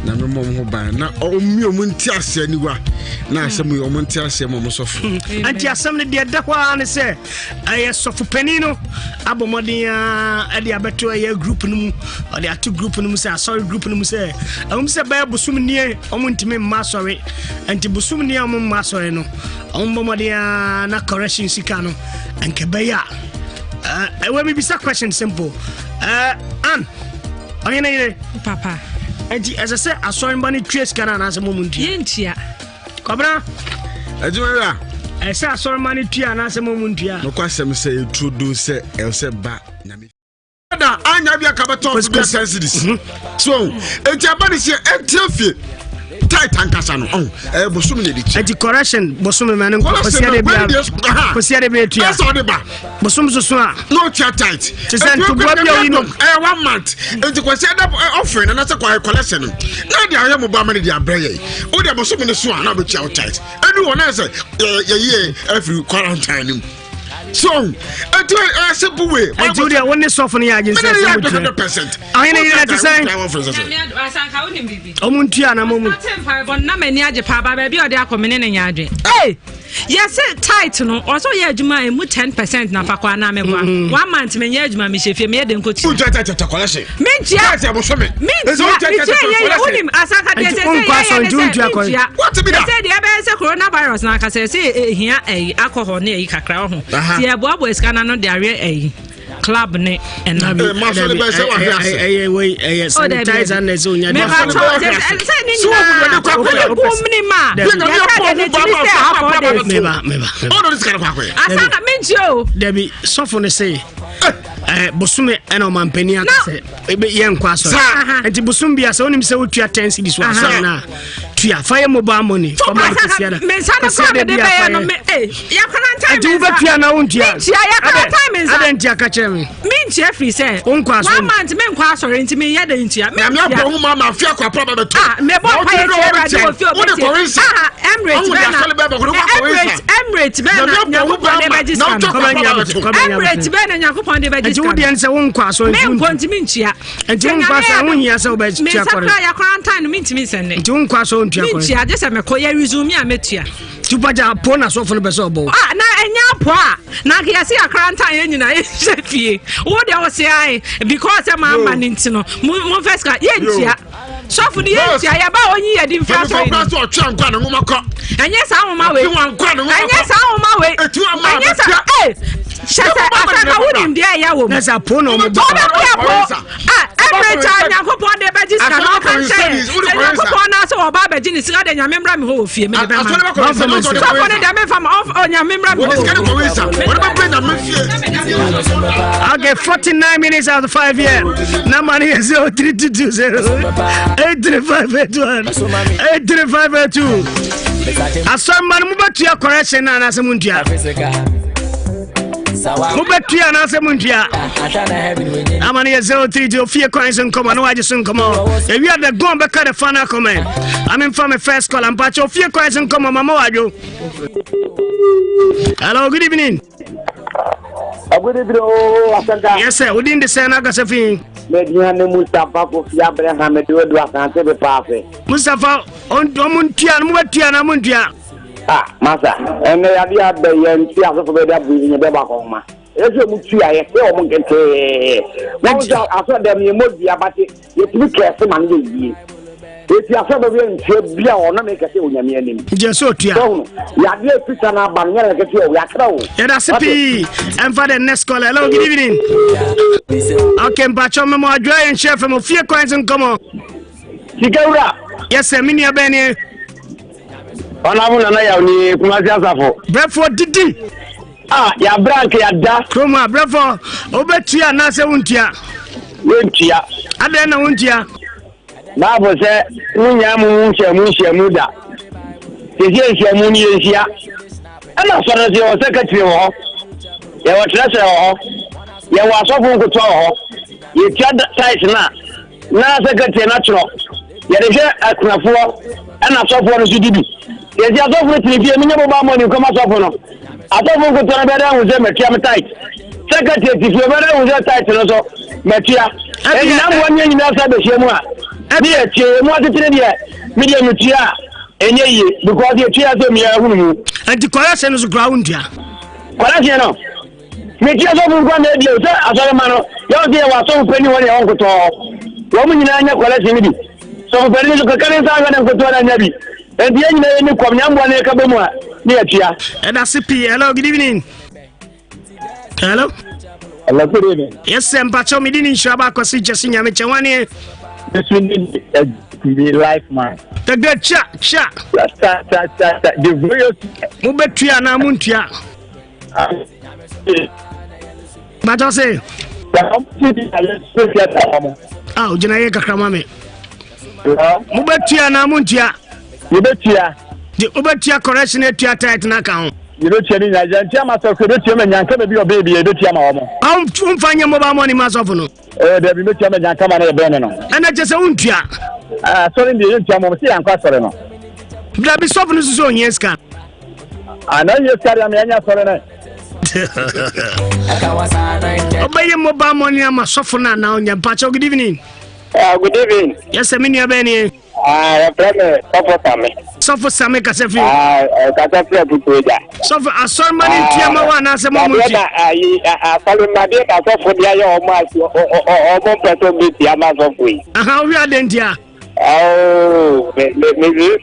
Na me mom ho ban na omi omunti ase aniwa na asem yo omunti ase mom sofo anti asem ne de da kwa ne se aye sofo panino abomodin a de abeto aye group no mu o de atu group no mu se sorry group no mu se se ba busum nie omuntime ma sorry anti busum nie ma sorry no ombomodin na correction sika no anke beya we be bisa question simple an oyene papa Enti as I say aso mbani trace kana na asemo muntia yentia kobra ejumera say aso mbani tua na asemo muntia no kwasem say introduce else ba nyame da anya bia ka beto of sensibilities so enti abani se entiafie tight ankasa no bosum ne dichi enti correction bosum me ne kosia de bia tua so de ba bosum so a no tia tight tisen to bua bia you know 1 month enti kosia da offering na se kwa collection na de ayem ba mane de abreye o de bosum ne so a na be tia tight enu wona se ye every quarantine so a simple way and do there one soft on the agency 100%. I need to say omuntia na momu na mani age pa ba ba bi ode akomene ne nyadwe eh yes tight no also ye adwuma e mu 10% na pakwa na megwa 1 month me nye adwuma me hefie me de nkoti tata collection mintia tata bo so me unim asaka de say what be that say the be say coronavirus na ka say hia alcohol na e kakra ho ti e boabo iskana no de are club ne and na be say wa hia we sanitizer na so nya Debbie, soften say bosume ena mampeni akase ye nkwa so enti bosum bia se onim se wotua 10 cedis wa so na tua fire mobile money for my kesiada kesiada de be no me ya kwana time enti wotua na wontua ya kwana time nza adenti akache me mintia free say nkwa so 1 month me nkwa so enti me ya de ntia me abo hu ma afia kwa proba beto me bo pa ye radio ofio be Emirates be na yakupon de register Emirates be na yakupon de register enti wodi ense won kwa so me nkontimi ntia enti won kwa so won hia se wo be tia kore me sakra ya quarantine me ntimi senne enti won kwa so won tia kore ntia je se me ko ya resume a metua tupaja po na so fo no be so bo na enya po a na ke ya se ya quarantine ye nyina ye hwefie wo de wo se ai because e ma ma ninti no mo first ka ye ntia sofu di ye ntia ya ba onyi ye di mfa so so otwa nkwa na ngomako enye sa ahoma we enye sa ahoma we enye sa shasa asaka wunim dia ya wo na sa po no mo bo every yakopon de register no kan say yakopon na so oba be gini siga de nyamembra me ho fie me de be ma so ne de me fam of nyamembra me okay 49 minutes out of 5 year number is 0320 83581 83582 asomman mu batua correction na se muntua mubetia na se muntua amani ye 03 Ofie Kwanso Nkomo no waje so Nkomo e wi ada gon be ka the final comment I'm from my first call am pacho Ofie Kwanso Nkomo mama wajo. Hello, good evening. Good evening, Asante. Yes sir, within the same agasafin Mediane Mustafa ko fi Abraham do asante be pafe Mustafa on muntia no mutia na muntia masa ene ya dia be ye ntia so be da bu ni be ba ko ma ese mutia ye se o mo nkete mo ja aso dem ye modi abate ye tibi kese man ye yi eti aso be ye ntia bia o na me kese onyame anim je so tua ya dia pizza na ban ya le kete o ya kra o ya da sipi and for the next call. Hello, good evening. Okay, mpacho me mo adwa en chef mo Ofie Kwanso Nkomo Sigawura. Yes sir, mini abeni Honorable na ya ni Kumasi Asafo. Brefo didi. Ya brank ya da. Kroma brefo obetua na se wuntia. Wentia. Ade na wuntia. Na bo se munya mu nhemu da. Tije nhemu ni enhia. Ana so na se o secretary ho. Ya wa treasurer ho. Ya wa asofo nkoto ho. Ye tia site na secretary na tro. Ya de akunafo ana asofo no sudibi. Yesi asofo tinifi eminya bo ba mo ni koma asofo no. Asofo nkoto na be da hu se metia me tight. Secretary tifi be da hu se tight no so metia. E na mo nya nyina sa be hye mu a Me a chair, what the media mutia, and ye, because your chair to me, and the correction is ground here. What you know? Me just over one day, as a man, your dear was so penny when your uncle told. Woman in a collection. So, very little current time and go to an abbey. And the end, you come young one, a couple more near Chia. And that's a P. Hello, good evening. Hello. Hello, good evening. Yes, and Pacho, me didn't show back or see just in Yamichawani. This will be life, man. The good chat. The various Mubetia Namuntia. But I say, oh, Janayaka Kramame. Mubetia Namuntia. Ubetia. The Ubetia correction at your tight account. You don't change Nigeria, myself, you don't and be a baby, a bit yamma. I'm find your mobile money, Masofono. Oh, there be no chairman and come on a banana. And I just own Tia. Sorry, the young chairman, see, I'm quite sorry. There be softness on yes, can. I know you carry a man, sorry. Obey your mobile money, I'm a softna now, and Pacho, good evening. Good evening. Yes, I mean, you're Benny. I have Suffer some Casafi. Suffer a sermon in Tiama one as a moment. I follow my dear, I saw for the eye of my or person with the amount of we. How we are then, dear? Oh, maybe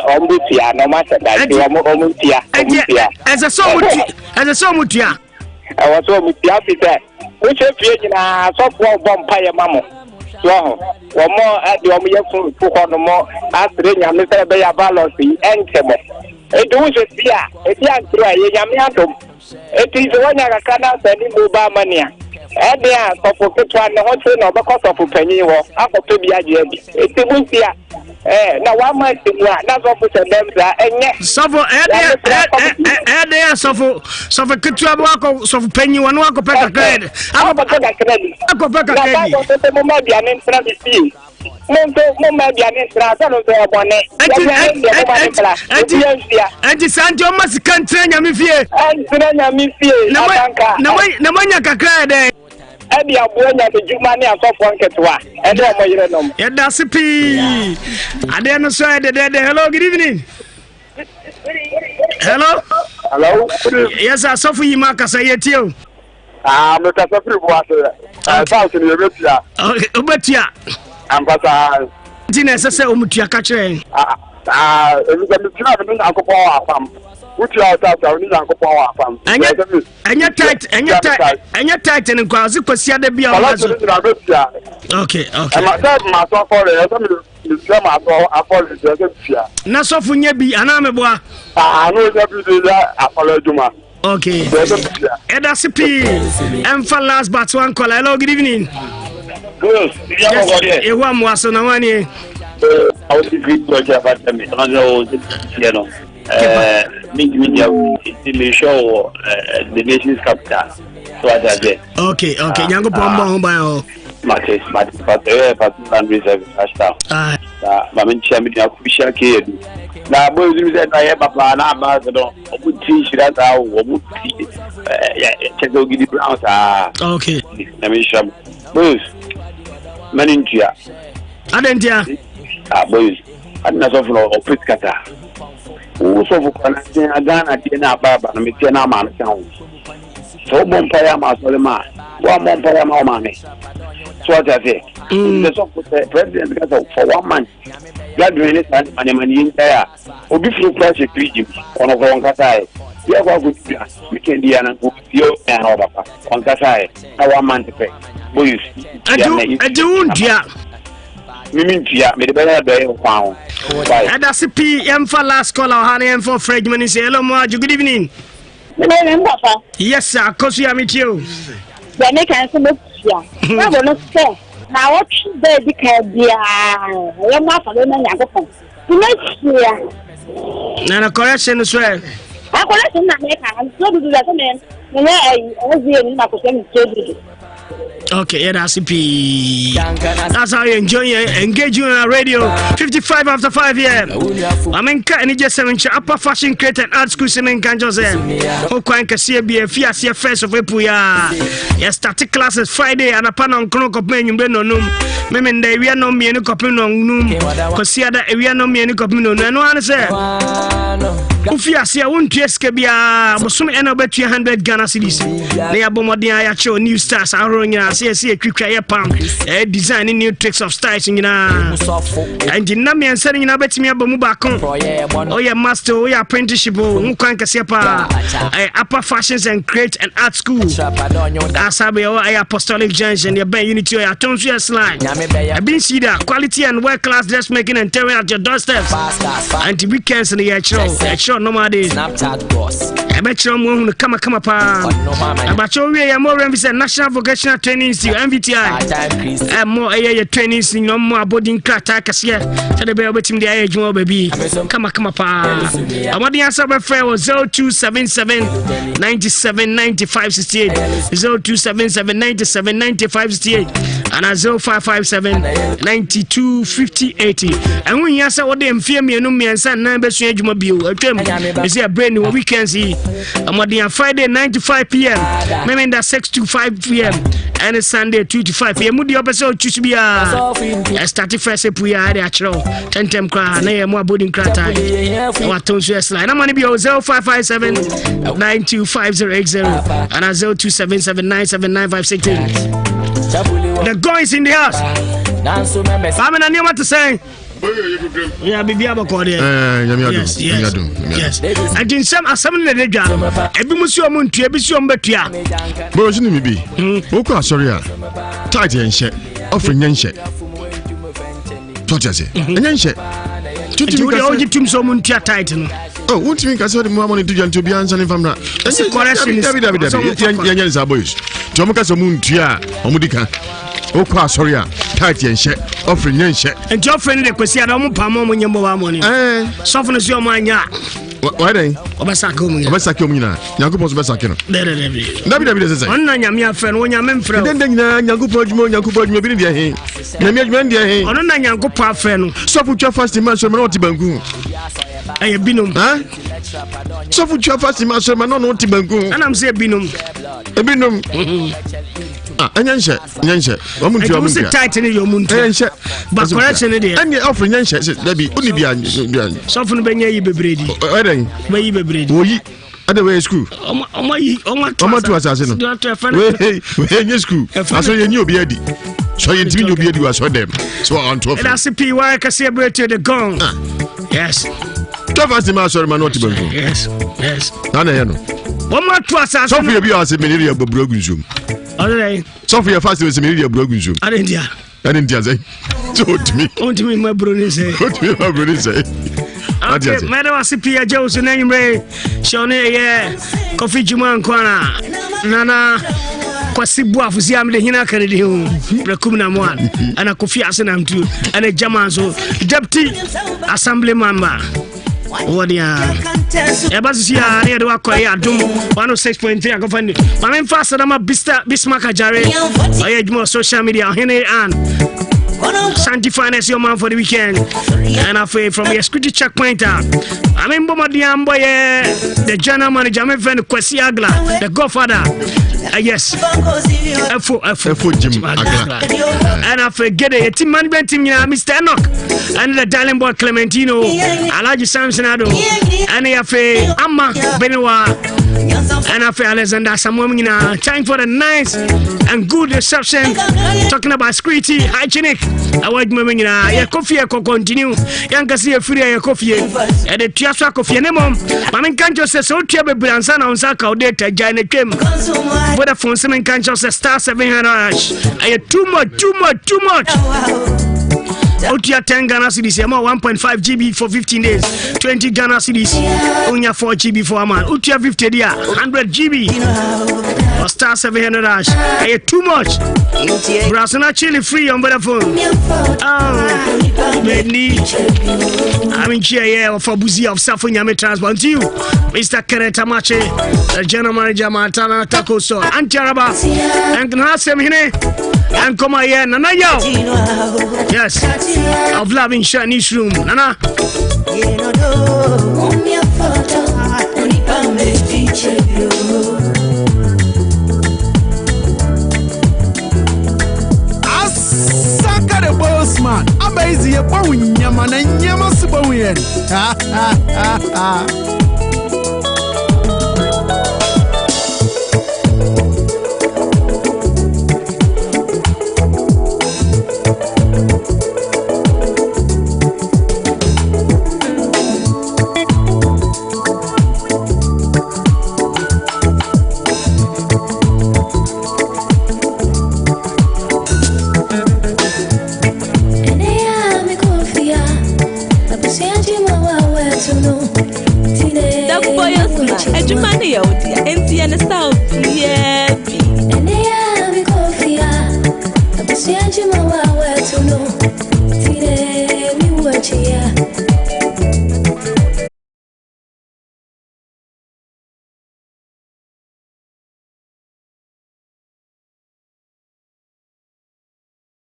Ombutia, no matter that you are more Ombutia. As a Somutia. I was so with the officer, which is a software vampire mamma. One more at the Omiya for no more after Mr. Bayavalosi and Temo. It was a fear, a young try, a yamiatum. It is one I cannot send in Mania. And they are for one, no one because of a penny or after to be a jelly. It's a good fear. Now, one might think that's what put them and yet. Suffer, they are suffer, could you have walk so penny one walk of Pekka credit? How about that credit? I go back again. And the Santo must continue me fear. Namanya credit. Ebi abuenya the Jumani and so one ketwa. And then yeah, that's a P. I didn't say that. Hello, good evening. Hello. Hello. Yes, I saw for you, Marcus. I hear you. Mr. Safri was out in Europe. Okay, Ubetia. And but Tina says, Umutia catching. It was a traveling alcohol farm. Which you are out, I need alcohol farm. And you're tight, and quasi Cosia de Bia. Okay. And myself for the Not so for Nebi, and I'm a boy. I know that I follow Juma. Okay. Edasipi. And for last but one call. Hello, good evening. Yes, you want more so no one here. I was agree to about them. You know, media show the nation's capital. So I did. Okay. Yango Pombo by Marcus, but reserve hashtag. Mamma Champion official kid. Now, boys, I have a plan. I'm not a good teach that I would check out the Browns. Okay. Let me show boys. Meningia. Adentia. Boys, I'm not of no Priscata. Also, for Ghana, I didn't Baba, and me tell man sounds. So, Montpellier, Masolema, one Montpellier, more money. So, what I say, the president because for 1 month, graduating it and money in there, or before price a treaty on a wrong Katai. We have a good weekend, Diana, you and on Katai, a 1 month to pay. Boys, I do, dear. Mimintia, made a better day of pound. And that's a PM for last call, honey, and for Fredman is hello, Marge. Good evening. Yes, sir, because we are with you. Then they can look here. I will not say. Now, what they can be a not for them. Next year. And a correction as well. I correction that make so do that. I was okay, that's P. That's how you enjoy engaging on radio. 55 after 5 years. I mean, any just 7 upper fashion created art school. Semen can just say, oh, quite a CB, Fiasia first of April. Yeah, started classes Friday and a pan on Cronk of Men, you know. Memenda ewia no mienu kopim no num kosiada ewia no mienu kopim no no ane se Ofie asia wontua sika bia bosom ena obetua 100 Ghana cedis na ya bomodin ya cho new stars ahoro nyina se etwitwa ye pam design new tricks of styles nyina anji na me ansere nyina betimi abamu bakon oye master oye apprenticeship nkwan kase pa upper fashions and create and art school asabe o apostolic junction ya ben unity ya tonsu slide been see that quality and world class dressmaking and tearing at your doorsteps and weekends in the show normal days Abetro mo kama pa abacho we ya more emphasis National Vocational Training Institute NVTI more training in no more boarding crata kase tell be obetim dey adwuma baby kama pa amadi answer be fair 0277 97 95 68 0277 97 95 68 and 0557 92 50 80 and when you answer what them fear me no me answer na be so adwuma bio atwam is a brand new weekends amadi on Friday 9 to 5 p.m. maybe that 6 to 5 p.m. and Sunday 2 to 5 p.m. mudi obeso choose bia start first epu ya ade achro tentem kra na ye mo boarding crata what on so slide na money be 0557 925080 and 0277979516 the guys in the house I'm in a new what to say yeah, baby, I'm going yes. I didn't some assembly the job. Every museum to every museum, but yeah. But you be. Okay, sorry. Tight and shit. Offering yan shit. What is it? And yan shit. To the team someone tight. Oh, what you mean? I saw the more money to be answering from that. That's a correction. Yan is our boys. Tomaka Samun Tia, Omudika. Okwa sorry tight and shit offering yan shit and your friend the kwesi adam pam mo nyembo wa money so for no so manya why then obasaka mu nyina nyankopon so besaka no dabi say on na nyame afre no nyame mfre den nyina nyankopon adwuma bi ne de he nyame adwuma de he on na nyankopon afre no so for twa fast man so me no tibanku aye binom so for twa fast man so me no tibanku anam say binom nyanshe omuntu amuntu tight ni yo muntu nyanshe ba correction ni de any offer nyanshe dabi oni bia so for no benya yi bebredi weden ba yi bebredi oyi Other school. To assassin. We school. Aso ye ni obi adi. So ye ntimi obi adi was them. So on top. That's the PY can celebrate the gong. Yes. Tafas the master man not even. Yes. Ana ye no. One more to assassin. Sophia bi ase meniri abrogun zoom. Alright. Sophia fast we meniri abrogun zoom. Adendia say. To me my brother say. Okay, madam Asipia Jones name Ray. Shone coffee Juma Kwana. Nana Kwasibu afusi amde hina kanedi hu. Rekumna mwan. Ana Kofi Asenam too. Ana Jamanzo Deputy Assembly member. Wadia. Ebasi ya ne wa kwa ya dum 106.3 akofani. Mama fast na ma Bismarck Ajare. Oye juma social media hene an. Santi Finance your man for the weekend. And I feel from your security checkpoint. I mean, Bomadiambo, the general manager, my friend Kwesi Agla, the godfather. Yes, F4 Jim Agla. And I forget it. Team management team, Mr. Enoch, and the Dialing Boy Clementino, Alaji Samsonado, and I feel Amma Benoit. And I feel Alexander Samuel. Time for the nice and good reception. Talking about security, hygienic. I want moving in a coffee. I continue. Young can see a free coffee. And the Tiasa coffee. And mom, Mamma can't just say so. Tiabe Branson on Saka data Janet Kim. But the phone semen can't just say star 700. I had too much. Otia 10 Ghana cedis, 1.5 GB for 15 days, 20 Ghana cedis, Unya 4 GB for a man, Utia 50 dia, 100 GB, or star 700 hash. I too much. Brasana chili free on the phone. I'm in here for Buzi of Safunyame Transport to you, Mr. Kenneth Amache, the general manager Matana Taco So, and Jaraba, and Gnasem Hine. And come here, Nana yo. Yes, of loving Chinese room, Nana. Asaka man. Amazing, a bone yaman and yamasabonian. Ha ha ha ha. And the south, yeah. And they are the coffee. I was saying, Jim, where to know.